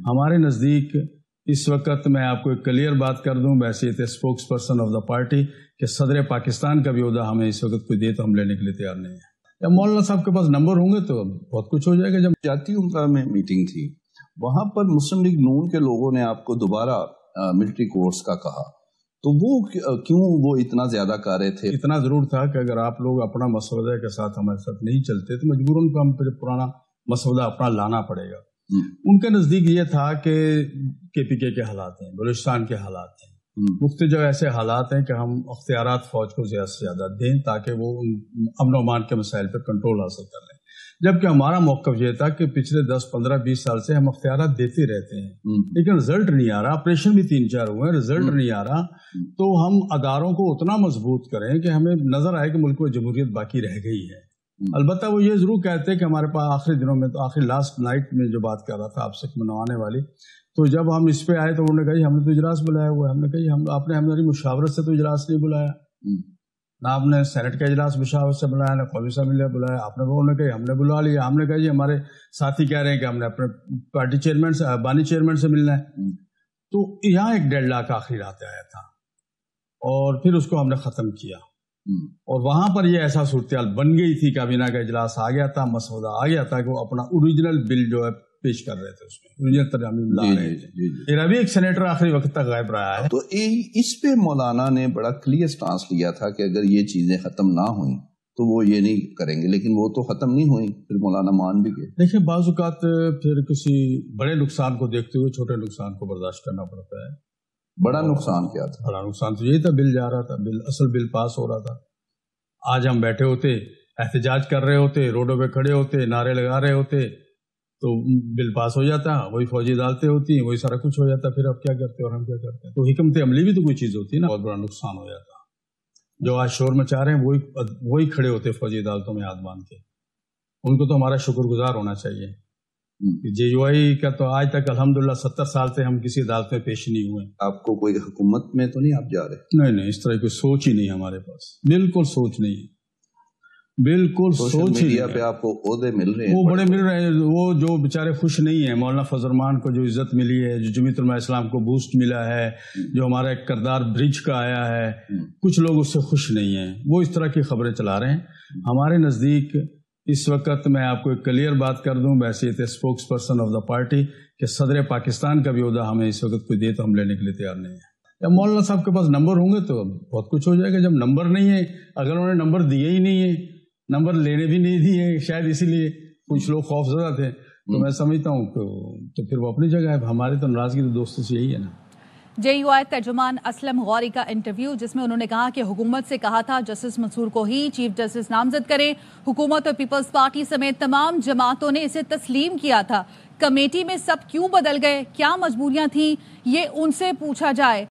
ہمارے نزدیک اس وقت میں آپ کو ایک کلیئر بات کر دوں بحیثیت spokes person of the party کہ صدر پاکستان کا بھی عہدہ ہمیں اس وقت کوئی دے تو ہم لینے کے لیے تیار نہیں ہیں. یا مولانا صاحب کے پاس نمبر ہوں گے تو بہت کچھ ہو جائے گا. جب جاتی عمرہ میں میٹنگ تھی وہاں پر مسلم لیگ نون کے لوگوں نے آپ کو دوبارہ ملٹری کورس کا کہا تو وہ کیوں وہ اتنا زیادہ کر رہے تھے؟ اتنا ضرور تھا کہ اگر آپ لوگ اپنا مسودہ کے ساتھ ہمارے ساتھ نہیں چلتے تو مجبوراً ہم پھر پرانا مسودہ اپنا لانا پڑے گا. ان کے نزدیک یہ تھا کہ پی کے حالات ہیں, بلوچستان کے حالات ہیں, مختلف جو ایسے حالات ہیں کہ ہم اختیارات فوج کو زیادہ سے زیادہ دیں تاکہ وہ امن و امان کے مسائل پر کنٹرول حاصل کر لیں. جبکہ ہمارا موقف یہ تھا کہ پچھلے 10, 15, 20 سال سے ہم اختیارات دیتے رہتے ہیں لیکن رزلٹ نہیں آ رہا. آپریشن بھی 3-4 ہوئے, رزلٹ نہیں آ رہا. تو ہم اداروں کو اتنا مضبوط کریں کہ ہمیں نظر آئے کہ ملک میں جمہوریت باقی رہ گئی ہے. البتہ وہ یہ ضرور کہتے ہیں کہ ہمارے پاس آخری دنوں میں تو آخری لاسٹ نائٹ میں جو بات کر رہا تھا آپ سے منوانے والی, تو جب ہم اس پہ آئے تو انہوں نے کہا ہم نے تو اجلاس بلایا ہوا ہے. ہم نے کہا آپ نے ہماری مشاورت سے تو اجلاس نہیں بلایا, نہ آپ نے سینٹ کا اجلاس مشاورت سے بلایا, نہ قومی اسمبلی بلایا. آپ نے انہوں نے کہا ہم نے بلا لیا. ہم نے کہا جی ہمارے ساتھی کہہ رہے ہیں کہ ہم نے اپنے پارٹی چیئرمین سے بانی چیئرمین سے ملنا ہے. تو یہاں ایک ڈیڈ لاک آخری رات آیا تھا اور پھر اس کو ہم نے ختم کیا. اور وہاں پر یہ ایسا صورتحال بن گئی تھی کابینہ کا اجلاس آ گیا تھا, مسودہ آ گیا تھا کہ وہ اپنا اوریجنل بل جو ہے پیش کر رہے تھے, اس میں اوریجنل ترامیم لا رہے تھے. پھر ابھی ایک سینیٹر آخری وقت تک غائب رہا ہے. تو اس پہ مولانا نے بڑا کلیئر سٹانس لیا تھا کہ اگر یہ چیزیں ختم نہ ہوئیں تو وہ یہ نہیں کریں گے, لیکن وہ تو ختم نہیں ہوئی. پھر مولانا مان بھی گئے. دیکھیں بعض اوقات پھر کسی بڑے نقصان کو دیکھتے ہوئے چھوٹے نقصان کو برداشت کرنا پڑتا ہے. بڑا نقصان کیا تھا؟ بڑا نقصان تو یہی تھا, بل جا رہا تھا, اصل بل پاس ہو رہا تھا. آج ہم بیٹھے ہوتے, احتجاج کر رہے ہوتے, روڈوں پہ کھڑے ہوتے, نعرے لگا رہے ہوتے تو بل پاس ہو جاتا, وہی فوجی عدالتیں ہوتی ہیں, وہی سارا کچھ ہو جاتا. پھر اب کیا کرتے اور ہم کیا کرتے ہیں؟ تو حکمت عملی بھی تو کوئی چیز ہوتی ہے نا. بہت بڑا نقصان ہو جاتا. جو آج شور مچا رہے ہیں وہی کھڑے ہوتے فوجی عدالتوں میں ہاتھ باندھ کے. ان کو تو ہمارا شکر گزار ہونا چاہیے. JUI کا تو آج تک الحمدللہ 70 سال سے ہم کسی عدالت میں پیش نہیں ہوئے. آپ کو کوئی حکومت میں تو نہیں آپ جا رہے؟ نہیں, اس طرح کوئی سوچ ہی نہیں ہمارے پاس. بالکل سوچ نہیں, بالکل سوچ ہی. پہ آپ کو عہدے مل رہے ہیں, وہ بڑے مل رہے ہیں. وہ جو بیچارے خوش نہیں ہیں, مولانا فضل الرحمان کو جو عزت ملی ہے, جو جمیعت علماء اسلام کو بوسٹ ملا ہے, جو ہمارا ایک کردار برج کا آیا ہے, کچھ لوگ اس سے خوش نہیں ہیں. وہ اس طرح کی خبریں چلا رہے ہیں. ہمارے نزدیک اس وقت میں آپ کو ایک کلیئر بات کر دوں بحیثیت spokes person of the party کہ صدر پاکستان کا بھی عہدہ ہمیں اس وقت کوئی دے تو ہم لینے کے لیے تیار نہیں ہیں. یا مولانا صاحب کے پاس نمبر ہوں گے تو بہت کچھ ہو جائے گا. جب نمبر نہیں ہے, اگر انہوں نے نمبر دیے ہی نہیں ہے, نمبر لینے بھی نہیں دیے, شاید اسی لیے کچھ لوگ خوف زدہ تھے, تو میں سمجھتا ہوں تو پھر وہ اپنی جگہ ہے. ہماری تو ناراضگی تو دوستوں سے یہی ہے نا. JUI ترجمان اسلم غوری کا انٹرویو جس میں انہوں نے کہا کہ حکومت سے کہا تھا جسٹس منصور کو ہی چیف جسٹس نامزد کریں. حکومت اور پیپلز پارٹی سمیت تمام جماعتوں نے اسے تسلیم کیا تھا. کمیٹی میں سب کیوں بدل گئے, کیا مجبوریاں تھیں, یہ ان سے پوچھا جائے.